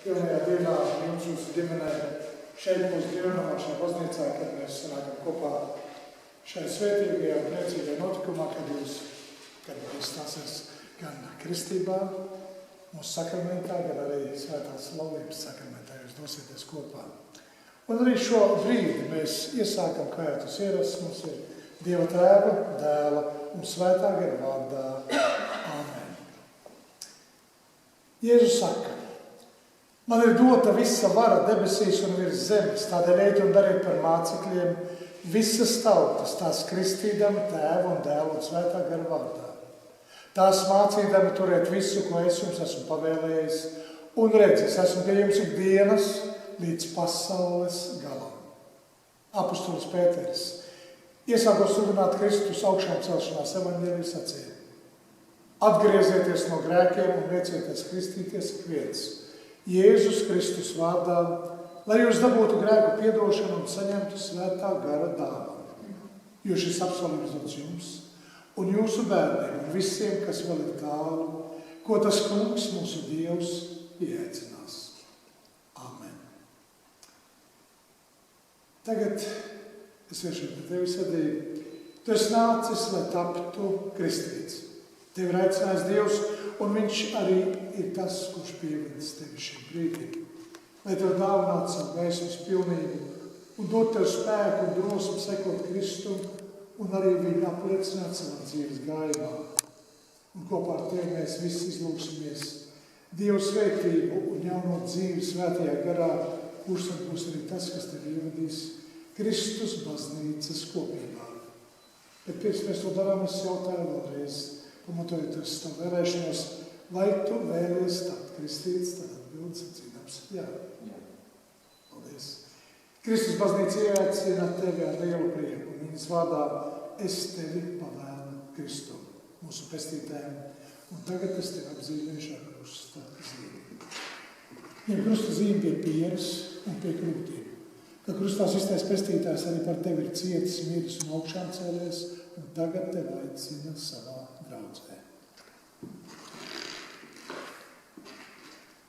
pilnajā dienā jums jūsu ģimenē šeit mūsu dievnamā, šajā baznīcā, kad mēs sanākam kopā šai svētīgajā un priecīgajā notikumā, kad jūs stāsies gan kristībā, mūsu sakramentā, gan arī svētās laulības sakramentā, jūs dosieties kopā. Un arī šo brīdi mēs iesākam, kā jau tas ierasts, mums ir Dieva Tēva, Dēla un Svētā gara vārdā. Āmen. Jēzus saka, man ir dota visa vara debesīs un virs zemes, tādēļ ejiet un dariet par mācekļiem visas tautas, tās kristīdami Tēva un Dēla un Svētā gara vārdā. Tās mācīdami turēt visu, ko es jums esmu pavēlējis, un redz, es esmu pie jums ikdienas līdz pasaules galam. Apostolis Pēteris, iesākot sludināt Kristus augšām celšanās evaņģēliju sacīja: atgriezieties no grēkiem un liecieties kristīties ik viens Jēzus Kristus vārdā, lai jūs dabūtu grēku piedošanu un saņemtu Svētā gara dāvanu. Jo šis apsolījums dots jums un jūsu bērniem un visiem, kas vēl ir tālu, ko tas Kungs, mūsu Dievs, ieaicinās. Amen. Tagad es vēršos pie tevis, Adīja. Tu esi nācis, lai taptu kristīts. Tevi ir aicinājis Dievs, un viņš arī ir tas, kurš pievedis tevi šim brīdim. Lai tev dāvinātu savu gaismas pilnību un dot tev spēku un drosmi sekot Kristum, un arī viņu apliecināt savā dzīves gājumā. Un kopā ar tevi mēs visi izlūksimies Dievu svētību un jauno dzīvi svētajā garā, kurš tad būs arī tas, kas tevi ievadīs Kristus baznīcas kopībā. Bet pirms mēs to darām, es jautāju vēlreiz, pamatojoties tavu vēlēšanos, vai tu vēlies tapt kristīts, tad atbildi sacīdams jā. Paldies. Kristus baznīca ieaicina tevi ar lielu prieku. Viņas vārdā es tevi pavēlu Kristu, mūsu pestītājiem, un tagad es tevi apzīmēšu ar krusta zīmi. Ņem krusta zīmi pie pieres un pie krūtīm, ka krustā sistais pestītājs arī par tevi ir cietis, miris un augšām cēlies, un tagad tevi aicina savā draudzē.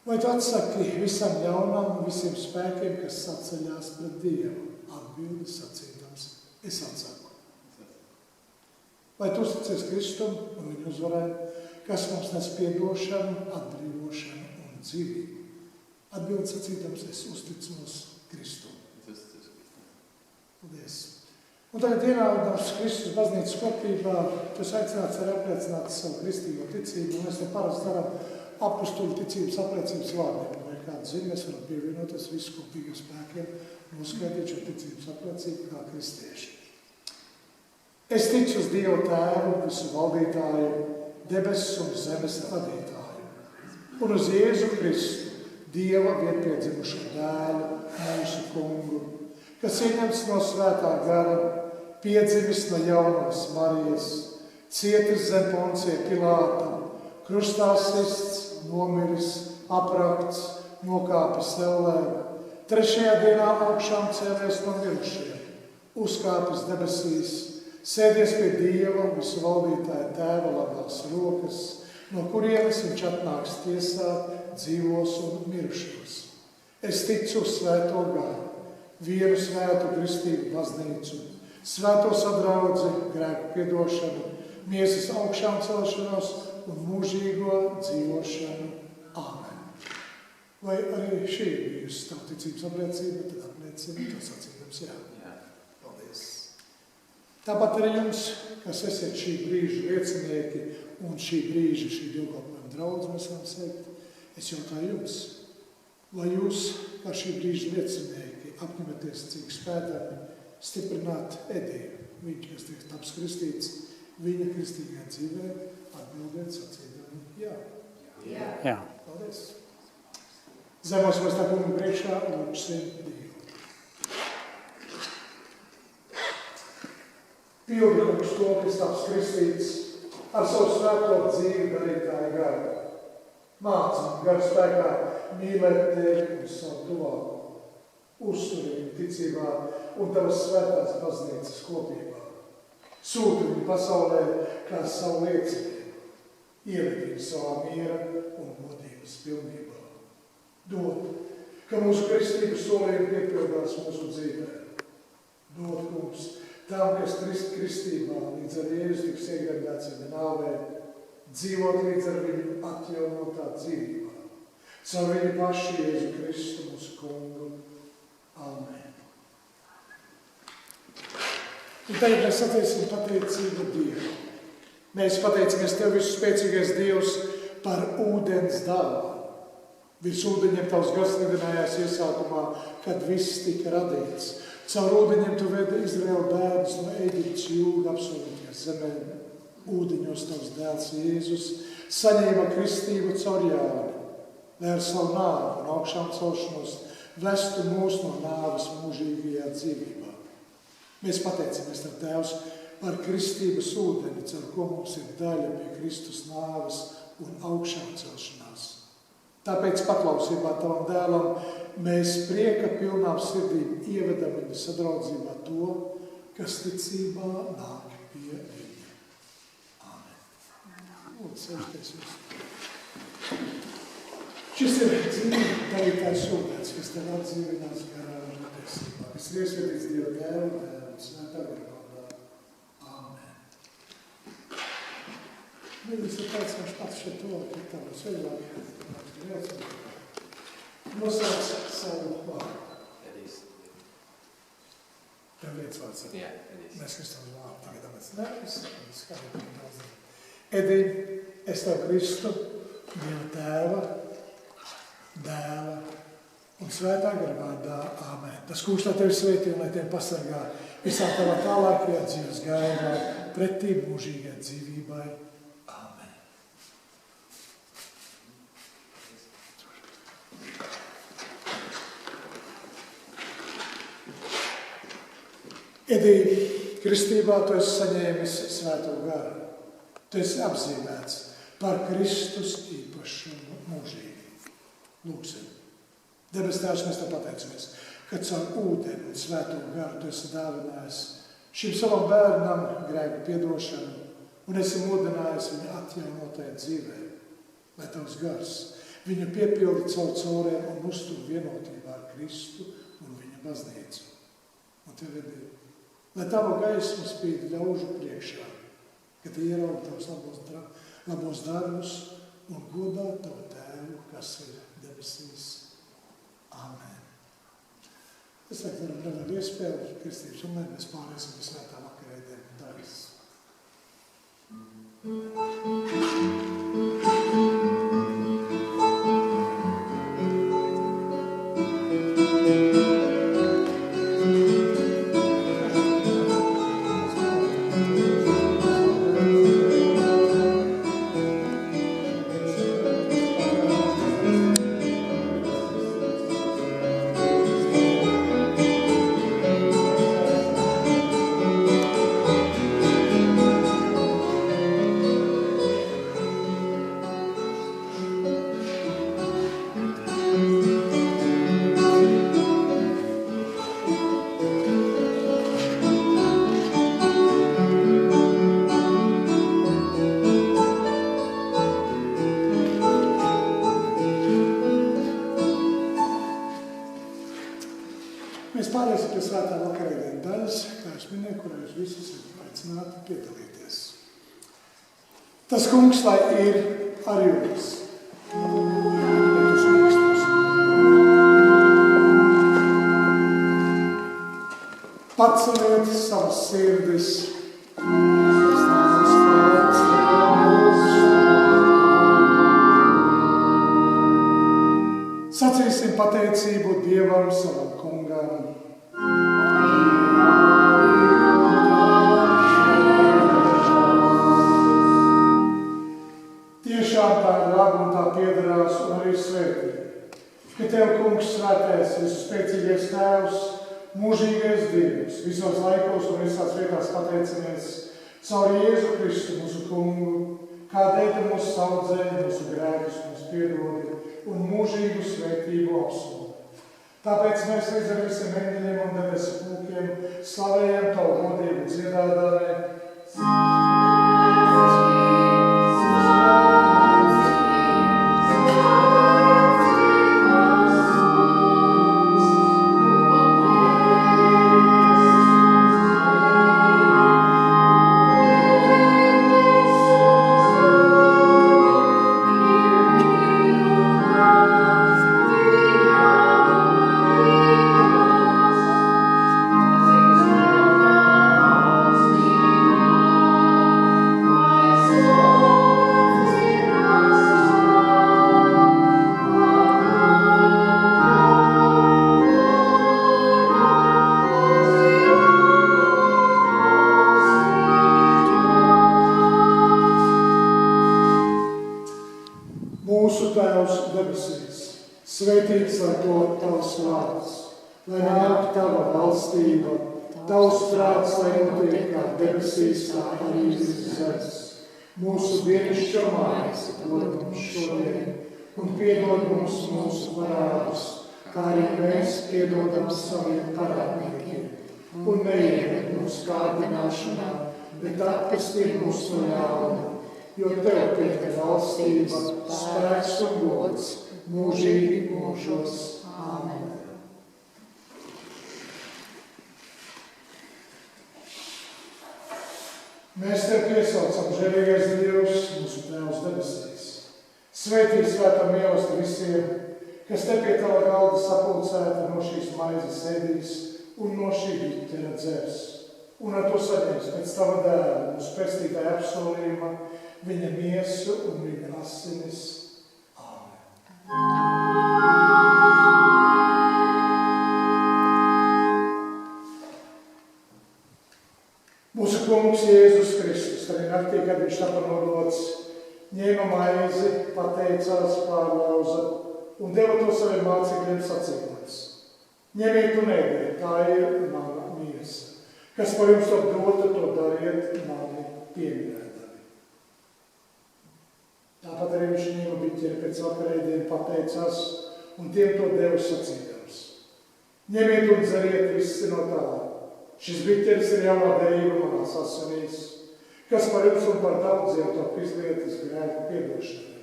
Vai tu atsaki visam ļaunam un visiem spēkiem, kas saceļās pret Dievu? Atbildi sacīdams, es atsaku. Vai tu uzticies Kristum un viņu uzvarē, kas mums nes piedošanu, atbrīvošanu un dzīvību? Atbildi sacīdams, es uzticos Kristum. Paldies. Un tagad ienaudams Kristus baznīcas kopībā, tu esi aicināts arī apliecināt savu kristīgo ticību, un mēs to parasti darām apostoļu ticības apliecības vārdiem. Vai kāda zina, mēs varam pievienoties visu kopīgiem spēkiem, noskaidīt šo ticības apliecību kā kristieši. Es ticu uz Dievu Tēvu, visu valdītāju, debesis un zemes radītāju, un uz Jēzu Kristu, Dieva vienpiedzimušo dēlu, mūsu kungu, kas ieņemts no Svētā gara, piedzimis no jaunos Marijas, cietis zem Poncija Pilāta, krustā sists, nomiris, aprakts, nokāpis ellē, trešajā dienā augšām cēlies no mirušajiem, uzkāpis debesīs, sēdies pie Dieva, visu valdītāja Tēva labās rokas, no kurienes viņš atnāks tiesāt dzīvos un mirušos. Es ticu uz Svēto garu, vienu svētu kristīgu baznīcu, svēto sadraudzi, grēku piedošanu, miesas augšām celšanos un mūžīgo dzīvošanu. Āmen. Vai arī šī ir bijusi tavu ticības apliecība, tad apliecina to sacīdams jā. Paldies. Tāpat arī jums, kas esiet šī brīža liecinieki un šī brīža, šī dievkalpojuma draudze, mēs varam sveikt, es jautāju jums, vai jūs, kā šī brīža liecinieki, apņematies cik spētāk stiprināt Ediju, viņš, kas tiek taps kristīts, viņa kristīgajā dzīvē, atbildiet sacīdami jā. Jā. Paldies. Zemos mēs tā kungu priekšā lūksim Dievu. Pildi kungs to, kas taps kristīts, ar savu svēto dzīvi darītāju garu. Mācam garu spēkā mīlēt tevi un savu tuvāku, uzturi viņu ticībā un tavas svētās baznīcas kopībā. Sūti viņu pasaulē kā savu liecību, ieved viņu savā miera un godības pilnībā. Dod, ka mūsu kristības solījumi piepildās mūsu dzīvē. Dod, kungs, tam, kas kristībā līdz ar Jēzu tiks iegremdēts viņa nāvē, dzīvot līdz ar viņu atjaunotā dzīvībā. Caur viņu pašu Jēzu Kristu mūsu kungu. Amen. Un tagad mēs satieksim pateicību Dievu. Mēs pateicamies Tev, visu spēcīgais Dievs, par ūdens dāvanu. Virs ūdeņiem Tavs gars lidinājās iesākumā, kad viss tika radīts. Caur ūdeņiem Tu vedi Izraēlu bērnus no Eģiptes jūga apsolītajās zemē. Ūdeņos Tavs dēls Jēzus saņēma kristību caur Jāni, lai ar savu nāvi un augšām celšanos vestu mūs no nāves mūžīgajā dzīvībā. Mēs pateicamies Tev, Tēvs, par kristības ūdeni, caur ko mums ir daļa pie Kristus nāves un augšām celšanās. Tāpēc paklausībā Tavam dēlam mēs prieka pilnām sirdīm ievedam viņa sadraudzībā to, kas ticībā nāk pie viņa. Amen. Un sēžties jūs. Šis ir dzīvi darītājs ūdens, kas tev atdzīvinās garā un patiesībā. Viss ir iesvētīts Dieva Tēva, Dēla un Svētā gara. Amen. Viņš ir tāds, viņš pats šeit to, ka tā mums vieglāk. Nosauc savu vārdu. Edijs. Tev viens vārds. Jā, Edijs. Mēs Kristus vārdu tagad mēs nevis. Edi, es Tev Kristu, Dieva Tēva, Dēla un Svētā gara vārdā. Amen. Tas kungs lai Tevi sveitī un lai Tevi pasargā visā Tavā tālākajā dzīves gaitā, pretī mūžīgai dzīvībai. Edī, kristībā Tu esi saņēmis Svēto garu. Tu esi apzīmēts par Kristus īpašumu mūžīgi. Lūksim. Debes Tēvs, mēs Tev pateicamies, ka caur ūdeni un Svēto garu Tu esi dāvinājis šim savam bērnam grēku piedošanu un esi modinājis viņu atjaunotajā dzīvē, lai Tavs gars viņu piepildi caur caurēm un uztur vienotībā ar Kristu un viņa baznīcu. Un Tev ir lai Tava gaisma spīd ļaužu priekšā, kad ieraug Tavs labos darbus un godā Tavu Tēvu, kas ir debesīs. Amen. Es varam nevar iespēju kristības un mēs pārēsim pie Svētā vakarēdienu daļas. Mēs pārēsim pie Svētā vakarēdienu daļas, kā es minēju, kurā jūs visi esat aicināti piedalīties. Tas kungs, lai ir ar jums. Paceliet savas sirdis. Sacīsim pateicību Dievam savam kungam. Tiešām tā ir laba un tā piederās un arī svētība, ka Tev, kungs, svētais, visu spēcīgais Tēvs, mūžīgais Dievs, visos laikos un visās vietās pateicamies caur Jēzu Kristu mūsu kungu, kādēļ Tu mūs saudzēji, mūsu grēkus mūs piedodi un mūžīgu svētību apsolu. Tāpēc mēs līdz ar visiem eņģeļiem un debesu pulkiem slavējam Tavu godību dziedādami. Mūsu Tēvs debesīs, svētīts lai top tavs vārds, lai nāk tava valstība, tavs prāts, lai notiek kā debesīs, tā arī virs zemes. Mūsu dienascho maizi dod mums šodien, un piedod mums mūsu parādus, kā arī mēs piedodam saviem parādniekiem. Un neieved mūsu kārdināšanā, bet atpestī mūs no ļauna, jo tev pieder valstība, spēks un gods, mūžīgi mūžos. Āmen. Mēs tev piesaucam, žēlīgais Dievs, mūsu Tēvs debesīs. Svētī svētā mīlestība visiem, kas te pie tava galda sapulcēti no šīs maizes ēdīs un no šī biķera dzers. Un ar to saņems pēc tava dēla mūsu pestītāja apsolījuma, viņa miesu un viņa asinis. Āmen. Mūsu kungs Jēzus Kristus, arī naktī, kad viņš tapa nodots, ņēma maizi, pateicās, pārlauza un deva to saviem mācekļiem sacīdams. Ņemiet un ēdiet, tā ir mana miesa. Kas par jums to dota, to dariet mani pieminēdami. Tāpat arī viņš ņēma biķeri pēc vakarēdiena, pateicās un tiem to deva sacīdams. Ņemiet un dzeriet visi no tā. Šis biķeris ir jaunā derība manās asinīs, kas par jums un par daudziem top izlietas grēku piedošanai.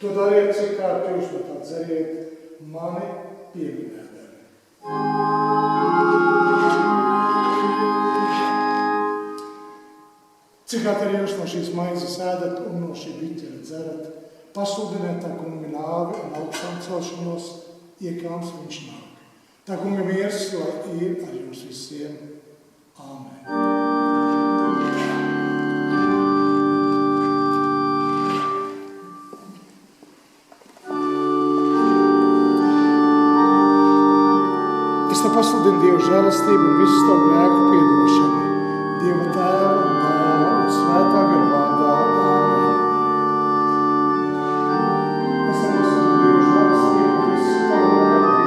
To dariet, cik kārt jūs no tā dzeriet, mani pieminēdami. Cik arī jūs no šīs maizes ēdat un no šī biķera dzerat, pasludiniet tā kunga nāvi un augstām celšanos, iekāms viņš nāk. Tā kunga miers, lai ir ar jums visiem. Āmen. Es te pasludinu Dievu žēlastību un visu to grēku piedošanu. Dieva Tēva un Dēla un Svētā gara vārdā. Āmen. Es te pasludinu Dievu žēlastību un visu to grēku piedošanu.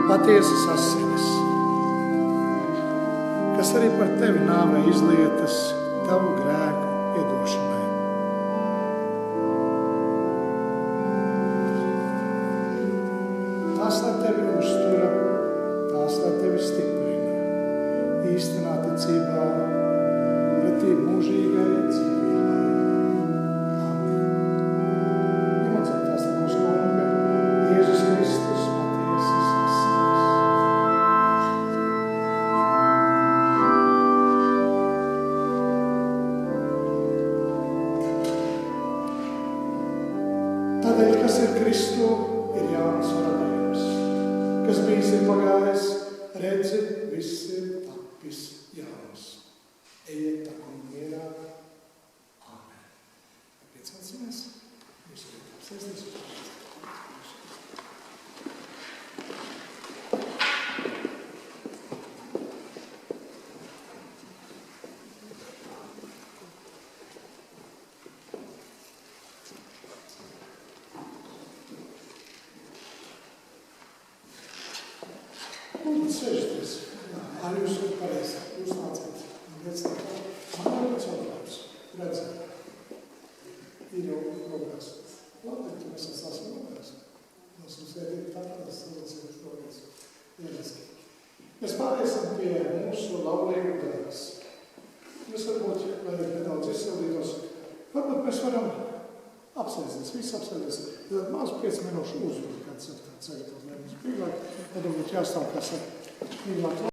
Patiesas asinis, kas arī par tevi nāvē izlietas tavu grēku piedošanai. Tās, lai tevi uztura, tās, lai tevi stiprina, īstenā ticībā, pretī mūžīgai dzīvībai. Amen. Ņemot tās ar mūsu kunga, Jēzus Kristus, patiesas asinis. Tādēļ, kas ir Kristu, ir jauns radījums. Kas bijis ir pagājis, redzi, viss ir tapis jauns. Ejiet tā kunga mierā. Āmen. Piecelsimies. Un sēžaties. Arī jūs esat pareizi. Jūs nāciet. Man ir pēc jautājums. Redzēt. Ir jau rokās. Labi, tu mēs esam rokās. Mēs uzsēdīt tātās, cilvēcības rokās. Ieliski. Mēs pārēsim pie mūsu laulību darbas. Mēs varbūt, lai nedaudz izsildītos, varbūt mēs varam apsēsties, visi apsēsties. Tad maz 5 minūšu uzvuru, kāds ir tāds sagatavs, lai mums brīvāk, tad varbūt jāstāv, kā saka, brīvāk.